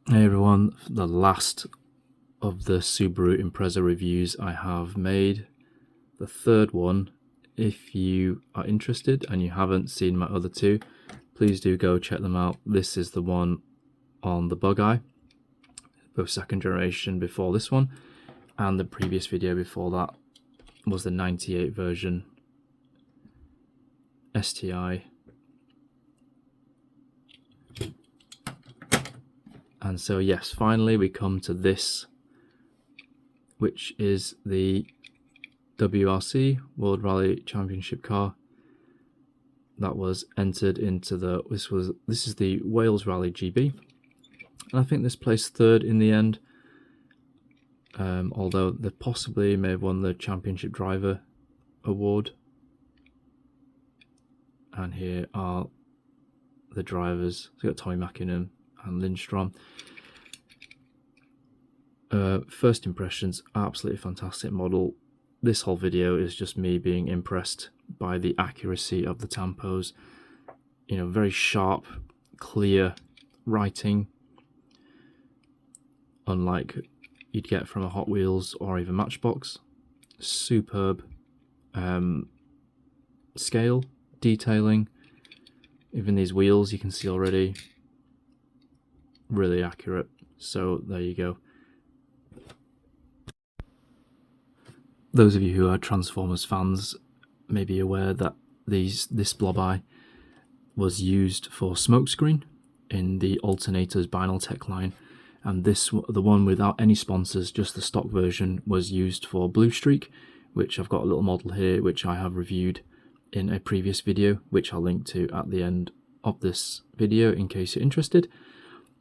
Hey everyone, the last of the Subaru Impreza reviews I have made, the third one. If you are interested and you haven't seen my other two, please do go check them out. This is the one on the bug eye, both second generation before this one, and the previous video before that was the 98 version STI. And so yes, finally we come to this, which is the WRC World Rally Championship car that was entered into the this is the Wales Rally GB, and I think this placed third in the end, although they possibly may have won the Championship Driver award. And here are the drivers. So we've got Tommy Mackinnon and Lindstrom. First impressions, absolutely fantastic model. This whole video is just me being impressed by the accuracy of the tampos. You know, very sharp, clear writing, unlike you'd get from a Hot Wheels or even Matchbox. Superb scale, detailing. Even these wheels you can see already, really accurate. So there you go. Those of you who are Transformers fans may be aware that this blob eye was used for smokescreen in the Alternators Binaltech line, and the one without any sponsors, just the stock version, was used for Blue Streak, which I've got a little model here which I have reviewed in a previous video, which I'll link to at the end of this video in case you're interested.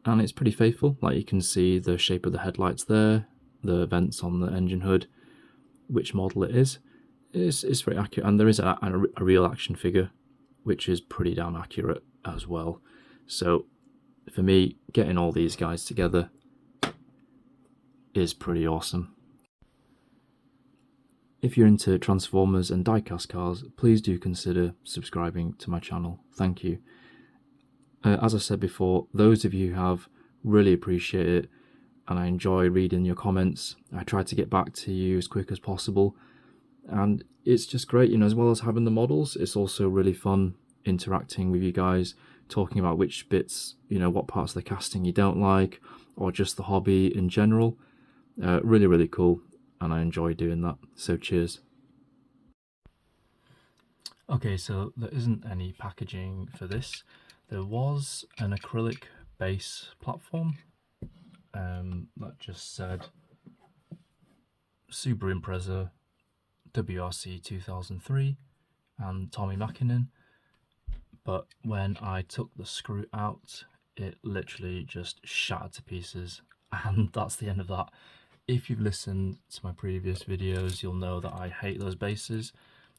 And it's pretty faithful. Like, you can see the shape of the headlights there, the vents on the engine hood, which model it is. It's very accurate, and there is a real action figure which is pretty damn accurate as well. So for me, getting all these guys together is pretty awesome. If you're into Transformers and diecast cars, please do consider subscribing to my channel. Thank you. As I said before, those of you who have, really appreciate it, and I enjoy reading your comments. I try to get back to you as quick as possible, and it's just great, you know, as well as having the models, it's also really fun interacting with you guys, talking about which bits, you know, what parts of the casting you don't like, or just the hobby in general. Really, really cool, and I enjoy doing that, so cheers. Okay, so there isn't any packaging for this. There was an acrylic base platform that just said Subaru Impreza WRC2003 and Tommy Mackinnon, but when I took the screw out, it literally just shattered to pieces, and that's the end of that. If you've listened to my previous videos, you'll know that I hate those bases.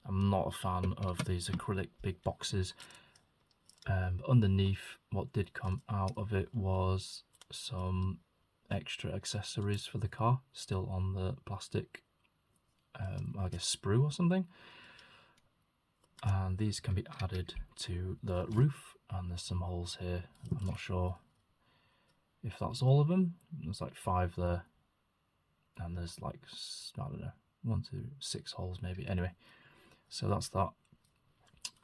I'm not a fan of these acrylic big boxes. Underneath, what did come out of it was some extra accessories for the car, still on the plastic, I guess sprue or something. And these can be added to the roof, and there's some holes here. I'm not sure if that's all of them. There's like 5 there, and there's like, I don't know, 1, 2, 6 holes maybe. Anyway, so that's that.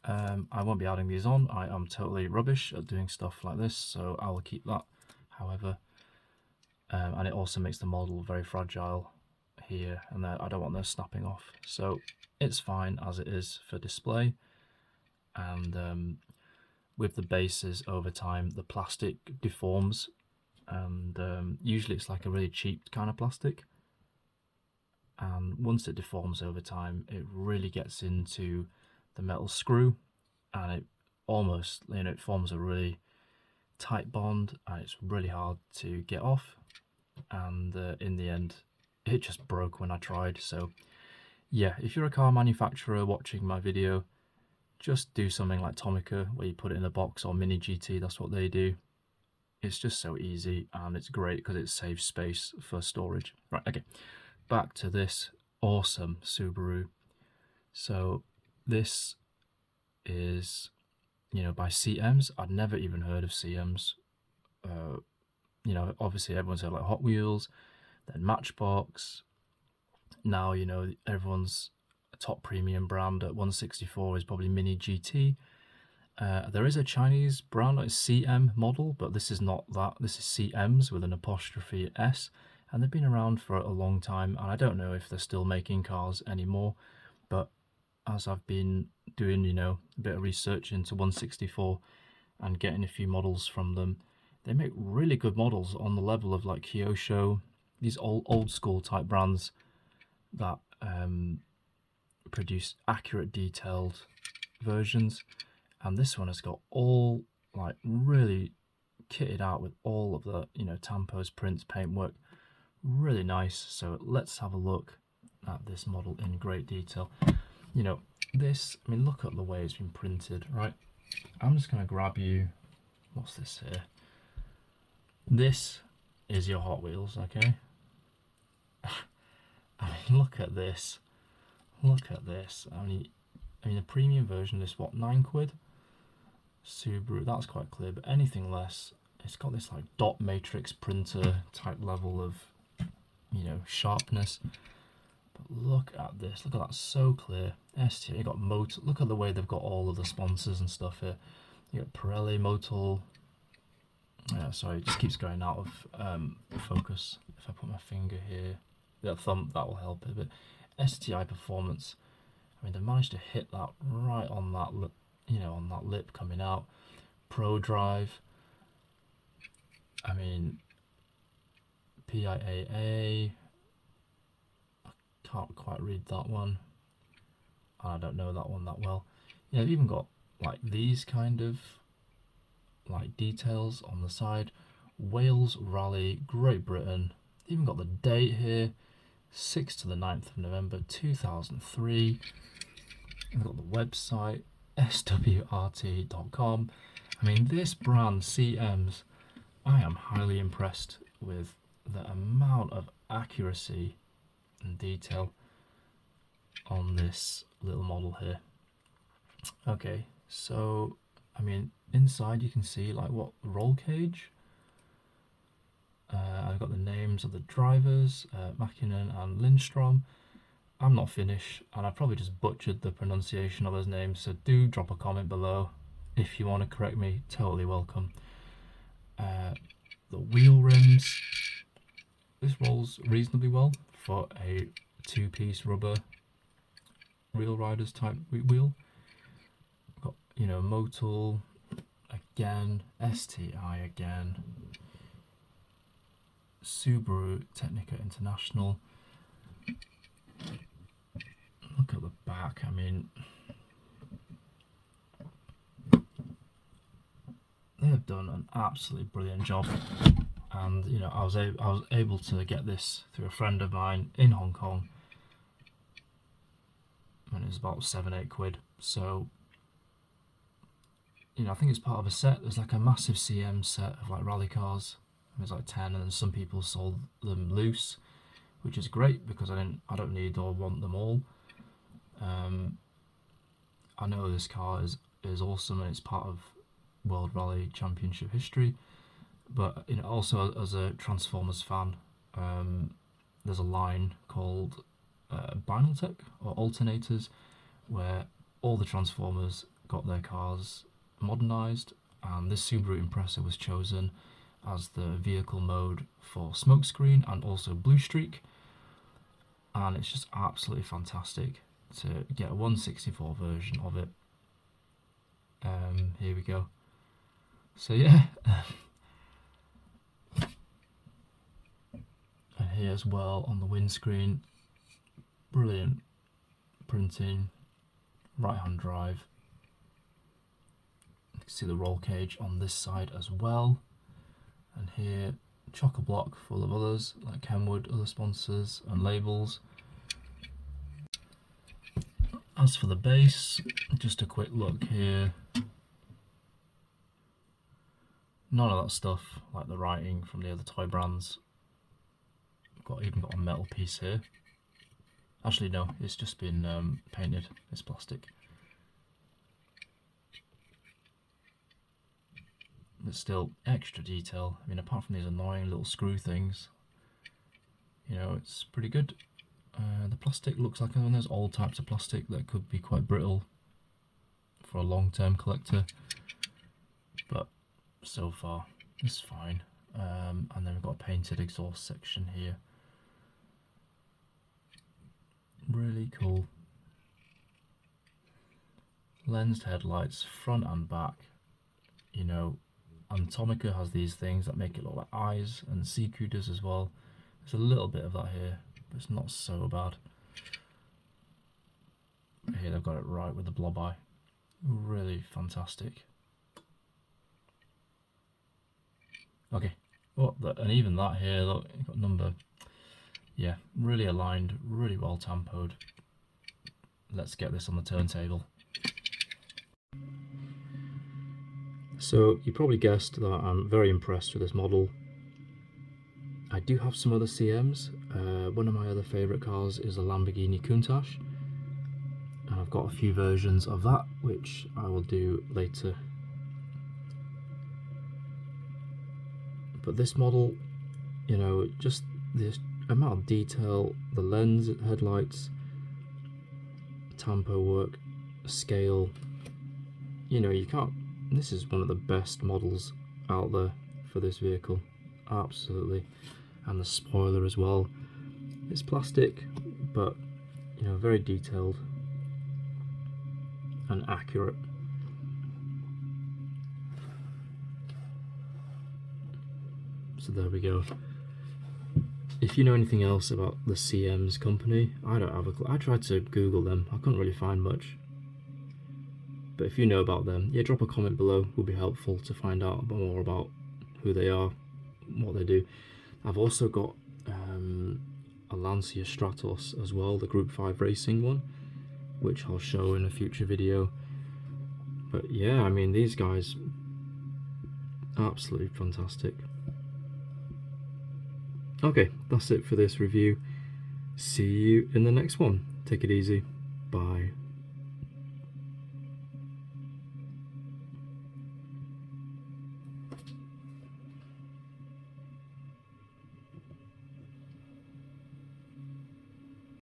I won't be adding these on. I am totally rubbish at doing stuff like this, so I will keep that. However, and it also makes the model very fragile here and there. I don't want those snapping off, so it's fine as it is for display. And with the bases, over time the plastic deforms, and usually it's like a really cheap kind of plastic, and once it deforms over time, it really gets into the metal screw, and it almost, you know, it forms a really tight bond, and it's really hard to get off. And in the end, it just broke when I tried. So yeah, if you're a car manufacturer watching my video, just do something like Tomica, where you put it in a box, or Mini GT, that's what they do. It's just so easy, and it's great because it saves space for storage. Right, okay, back to this awesome Subaru. So this is, you know, by CMs. I'd never even heard of CMs you know, obviously everyone's had like Hot Wheels, then Matchbox. Now, you know, everyone's top premium brand at 164 is probably Mini GT. There is a Chinese brand, like CM model, but this is not that. This is CMs with an apostrophe S, and they've been around for a long time, and I don't know if they're still making cars anymore, but as I've been doing, you know, a bit of research into 164 and getting a few models from them, they make really good models on the level of like Kyosho, these old school type brands that produce accurate, detailed versions. And this one has got all like really kitted out with all of the, you know, tampos, prints, paintwork. Really nice. So let's have a look at this model in great detail. You know, this, I mean, look at the way it's been printed, right? I'm just going to grab you, what's this here? This is your Hot Wheels, okay? I mean, look at this. Look at this. I mean, the premium version is what, £9? Subaru, that's quite clear, but anything less, it's got this like dot matrix printer type level of, you know, sharpness. But look at this, look at that, so clear. ST, you got motor, look at the way they've got all of the sponsors and stuff here. You got Pirelli, Motul. Sorry, it just keeps going out of focus. If I put my finger here, that thumb, that will help a bit. STI Performance, I mean, they managed to hit that right on that lip, you know, on that lip coming out. Pro Drive, I mean, PIAA, I can't quite read that one. I don't know that one that well. Yeah, they've even got like these kind of like details on the side. Wales Rally, Great Britain. Even got the date here, 6th to the 9th of November 2003. We've got the website, swrt.com. I mean, this brand, CMs, I am highly impressed with the amount of accuracy and detail on this little model here. Okay, so, I mean, inside you can see like what roll cage. I've got the names of the drivers, Mäkinen and Lindstrom. I'm not Finnish, and I probably just butchered the pronunciation of those names, so do drop a comment below if you want to correct me, totally welcome. The wheel rims, this rolls reasonably well for a two-piece rubber Real Riders type wheel. Got, you know, Motul again, STI again, Subaru Technica International. Look at the back, I mean, they have done an absolutely brilliant job. And you know, I was able to get this through a friend of mine in Hong Kong, and it was about £7-8. So, you know, I think it's part of a set. There's like a massive CM set of like rally cars. There's like 10, and then some people sold them loose, which is great because I don't need or want them all. I know this car is awesome and it's part of World Rally Championship history, but you know, also as a Transformers fan, there's a line called Binaltech or Alternators, where all the Transformers got their cars modernised, and this Subaru Impreza was chosen as the vehicle mode for Smokescreen and also Blue Streak, and it's just absolutely fantastic to get a 164 version of it. Here we go. So yeah, and here as well on the windscreen, brilliant printing, right hand drive. You can see the roll cage on this side as well, and here chock-a-block full of others like Kenwood, other sponsors and labels. As for the base, just a quick look here. None of that stuff like the writing from the other toy brands. Even got a metal piece here. Actually no, it's just been painted, it's plastic. but still extra detail. I mean, apart from these annoying little screw things, you know, it's pretty good. The plastic looks like one of those old types of plastic that could be quite brittle for a long-term collector, but so far it's fine. And then we've got a painted exhaust section here. Really cool. Lensed headlights, front and back. You know, Atomica has these things that make it look like eyes, and CQ does as well. There's a little bit of that here, but it's not so bad. Here they've got it right with the blob eye. Really fantastic. Okay, oh, and even that here, look, you've got number. Yeah, really aligned, really well tempoed. Let's get this on the turntable. So you probably guessed that I'm very impressed with this model. I do have some other CMs. One of my other favourite cars is a Lamborghini Countach, and I've got a few versions of that which I will do later. But this model, you know, just the amount of detail, the lens, headlights, tampo work, scale, you know, you can't, this is one of the best models out there for this vehicle, absolutely. And the spoiler as well, it's plastic, but you know, very detailed and accurate. So there we go. If you know anything else about the CM's company, I don't have a clue. I tried to Google them, I couldn't really find much. But if you know about them, yeah, drop a comment below, it would be helpful to find out more about who they are, what they do. I've also got a Lancia Stratos as well, the Group 5 racing one, which I'll show in a future video. But yeah, I mean, these guys, absolutely fantastic. Okay, that's it for this review. See you in the next one. Take it easy. Bye.